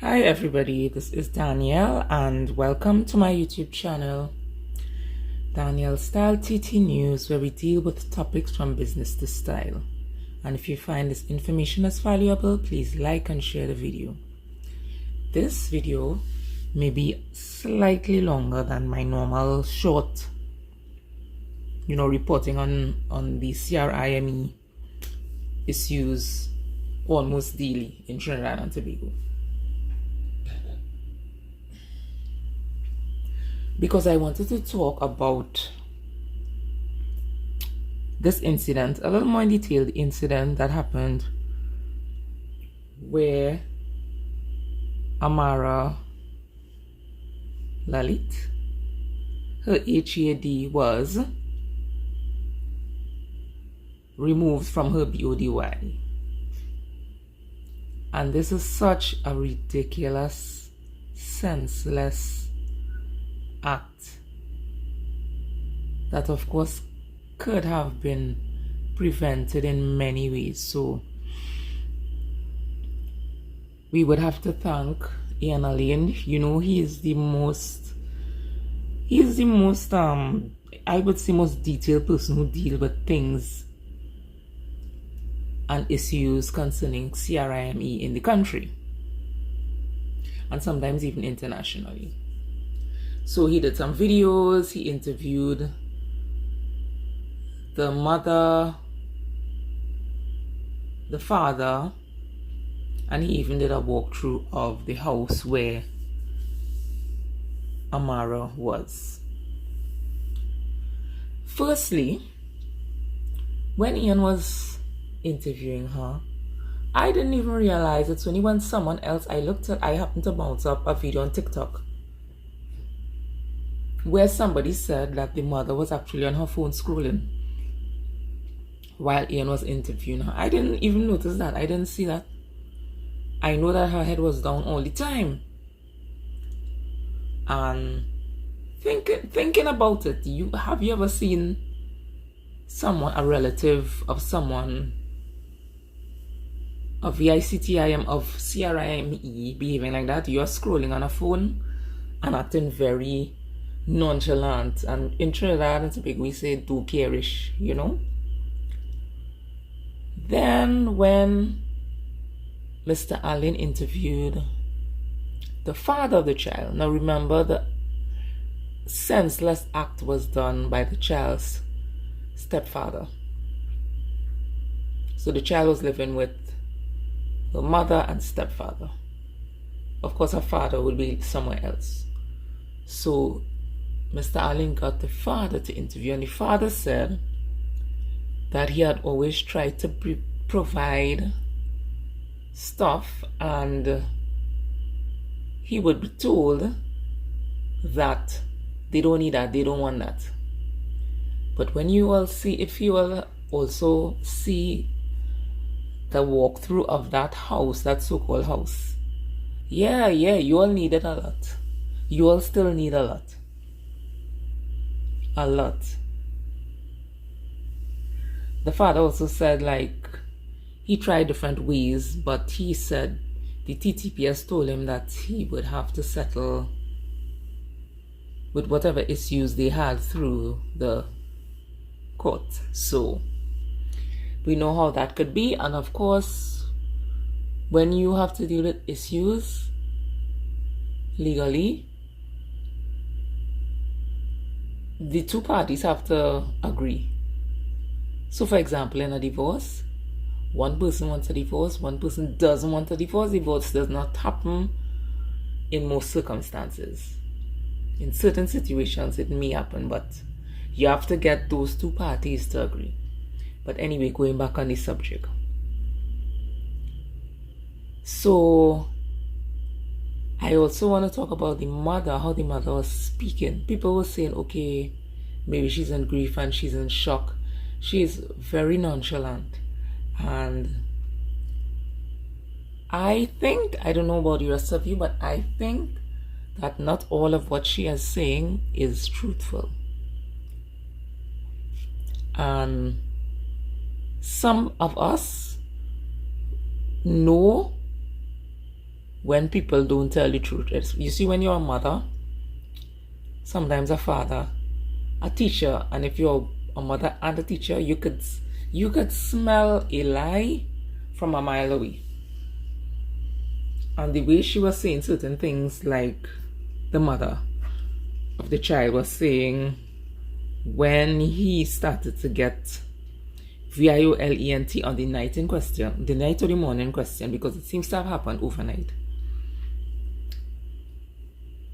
Hi everybody, this is Danielle and welcome to my YouTube channel, Danielle Style TT News, where we deal with topics from business to style. And if you find this information as valuable, please like and share the video. This video may be slightly longer than my normal short, reporting on the CRIME issues almost daily in Trinidad and Tobago. Because I wanted to talk about this incident, a little more in detail, the incident that happened where Amarah Lalit, her HAD was removed from her BODY. And this is such a ridiculous, senseless act that of course could have been prevented in many ways. So we would have to thank Ian Alain. He is the most I would say most detailed person who deals with things and issues concerning CRIME in the country and sometimes even internationally. So he did some videos, he interviewed the mother, the father, and he even did a walkthrough of the house where Amarah was. Firstly, when Ian was interviewing her, I didn't even realize it's only when someone else I happened to bounce up a video on TikTok where somebody said that the mother was actually on her phone scrolling while Ian was interviewing her. I didn't even notice that. I didn't see that. I know that her head was down all the time. And thinking about it, have you ever seen someone, a relative of someone of VICTIM, of CRIME behaving like that? You're scrolling on a phone and acting very nonchalant, and in Trinidad and Tobago we say do careish, Then when Mr. Alain interviewed the father of the child, now remember the senseless act was done by the child's stepfather. So the child was living with the mother and stepfather. Of course her father would be somewhere else. So Mr. Alain got the father to interview, and the father said that he had always tried to provide stuff, and he would be told that they don't need that, they don't want that. But when you all see, if you all also see the walkthrough of that house, that so-called house, yeah, you all needed a lot. You all still need a lot. A lot. The father also said, he tried different ways, but he said the TTPS told him that he would have to settle with whatever issues they had through the court. So we know how that could be, and of course when you have to deal with issues legally, the two parties have to agree. So for example, in a divorce, one person wants a divorce, one person doesn't want a divorce. Divorce does not happen in most circumstances. In certain situations it may happen, but you have to get those two parties to agree. But anyway, going back on the subject. So I also want to talk about the mother, how the mother was speaking. People were saying, okay, maybe she's in grief and she's in shock. She is very nonchalant. And I think, I don't know about the rest of you, but I think that not all of what she is saying is truthful. And some of us know when people don't tell the truth. You see, when you're a mother, sometimes a father, a teacher, and if you're a mother and a teacher, you could smell a lie from a mile away. And the way she was saying certain things, like the mother of the child was saying, when he started to get VIOLENT on the night in question, the night or the morning in question, because it seems to have happened overnight,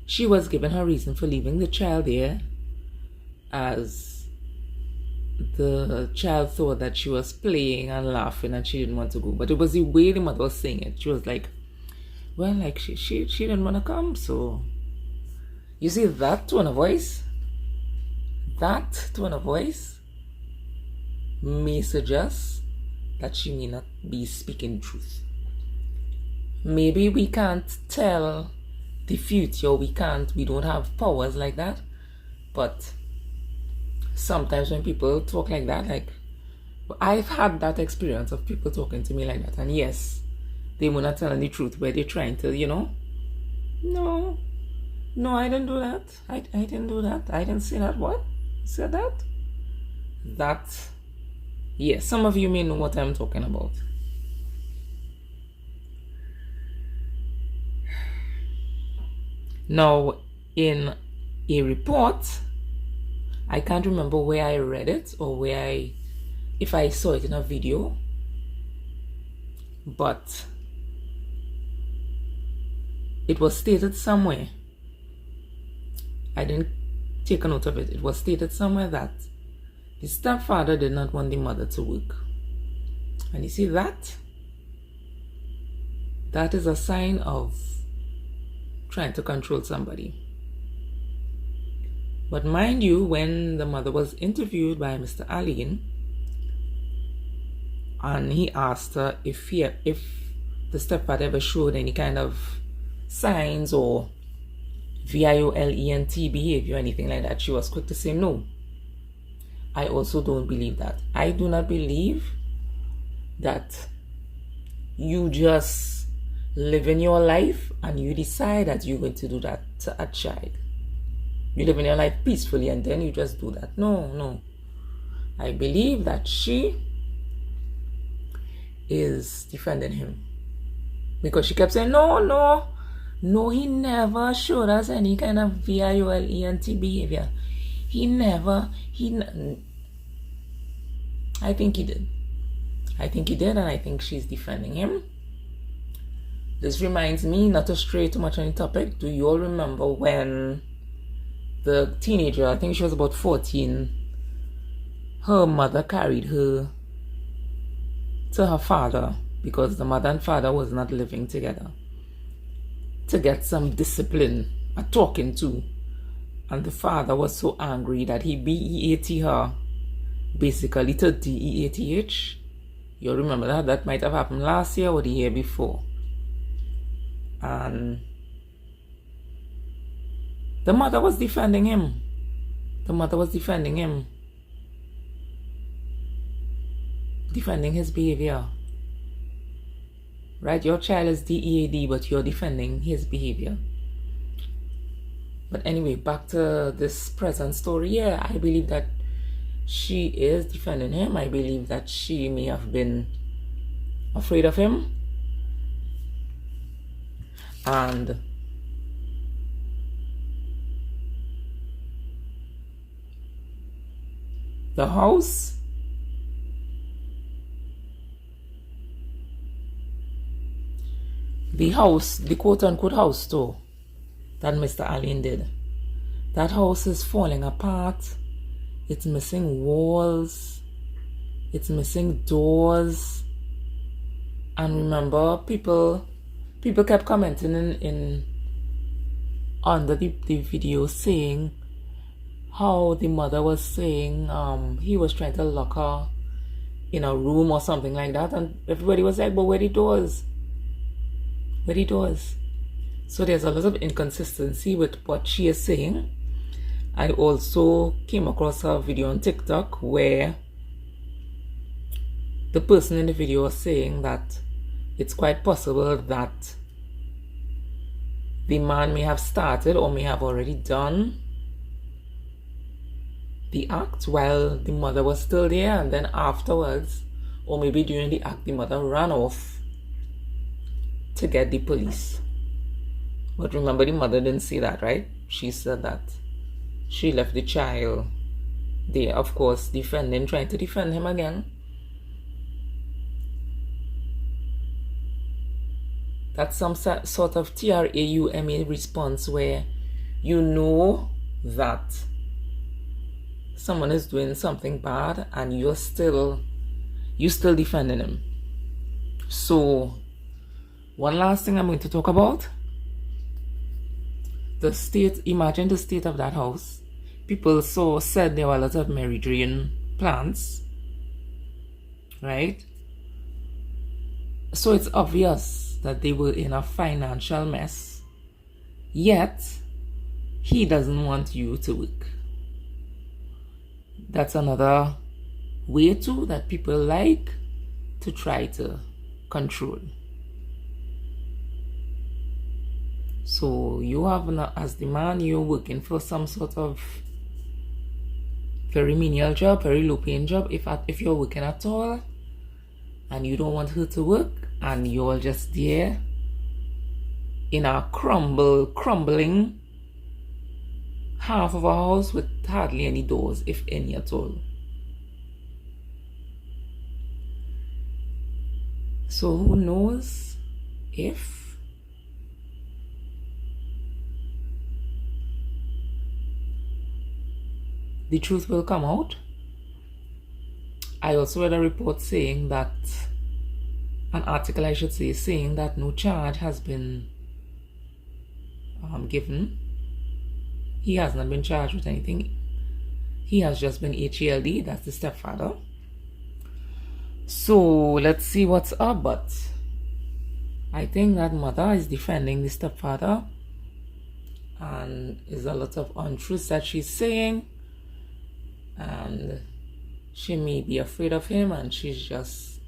she was given her reason for leaving the child there, as the child thought that she was playing and laughing and she didn't want to go. But it was the way the mother was saying it. She was like, well, like she didn't want to come. So you see, that tone of voice may suggest that she may not be speaking truth. Maybe we can't tell the future, we don't have powers like that, but sometimes when people talk like that, like I've had that experience of people talking to me like that, and yes, they were not telling the truth, where they're trying to, no, I didn't do that. I didn't do that. I didn't say that. What? You said that? That, yes, some of you may know what I'm talking about. Now, in a report, I can't remember where I read it or if I saw it in a video, but it was stated somewhere. I didn't take a note of it. It was stated somewhere that the stepfather did not want the mother to work. And you see, that is a sign of trying to control somebody. But mind you, when the mother was interviewed by Mr. Aline, and he asked her if the stepfather ever showed any kind of signs or VIOLENT behavior or anything like that, she was quick to say no. I also don't believe that. I do not believe that you just live in your life and you decide that you're going to do that to a child. You live in your life peacefully and then you just do that. No. I believe that she is defending him, because she kept saying, no, he never showed us any kind of VIOLENT behavior. I think he did. And I think she's defending him. This reminds me, not to stray too much on the topic, do you all remember when the teenager, I think she was about 14, her mother carried her to her father, because the mother and father was not living together, to get some discipline, a talking to. And the father was so angry that he BEAT her, basically to DEATH. You remember that? That might have happened last year or the year before. And the mother was defending him. Defending his behavior. Right? Your child is DEAD, but you're defending his behavior. But anyway, back to this present story. Yeah, I believe that she is defending him. I believe that she may have been afraid of him. And the house, the quote-unquote house tour that Mr. Allen did, that house is falling apart. It's missing walls, it's missing doors. And remember, people kept commenting in under the video, saying how the mother was saying he was trying to lock her in a room or something like that, and everybody was like, but where the doors? So there's a lot of inconsistency with what she is saying. I also came across a video on TikTok where the person in the video was saying that it's quite possible that the man may have started or may have already done the act while the mother was still there, and then afterwards, or maybe during the act, the mother ran off to get the police. But remember, the mother didn't say that, right? She said that she left the child there, of course, trying to defend him again. That's some sort of TRAUMA response where you know that someone is doing something bad and you're still defending him. So one last thing I'm going to talk about. Imagine the state of that house. People said there were a lot of Mary-Jane plants, right? So it's obvious that they were in a financial mess, yet he doesn't want you to work. That's another way too that people like to try to control. So you have, as the man, you're working for some sort of very menial job, very low paying job, if you're working at all, and you don't want her to work, and you're just there in a crumbling half of a house with hardly any doors, if any at all. So who knows if the truth will come out. I also read a report saying that, an article I should say, saying that no charge has been given. He has not been charged with anything. He has just been HALD, that's the stepfather. So let's see what's up, but I think that mother is defending the stepfather, and is a lot of untruths that she's saying, and she may be afraid of him, and she's just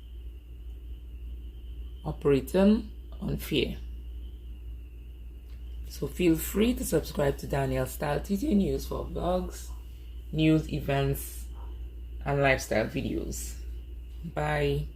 operating on fear. So feel free to subscribe to Daniel Style TT News for vlogs, news, events, and lifestyle videos. Bye.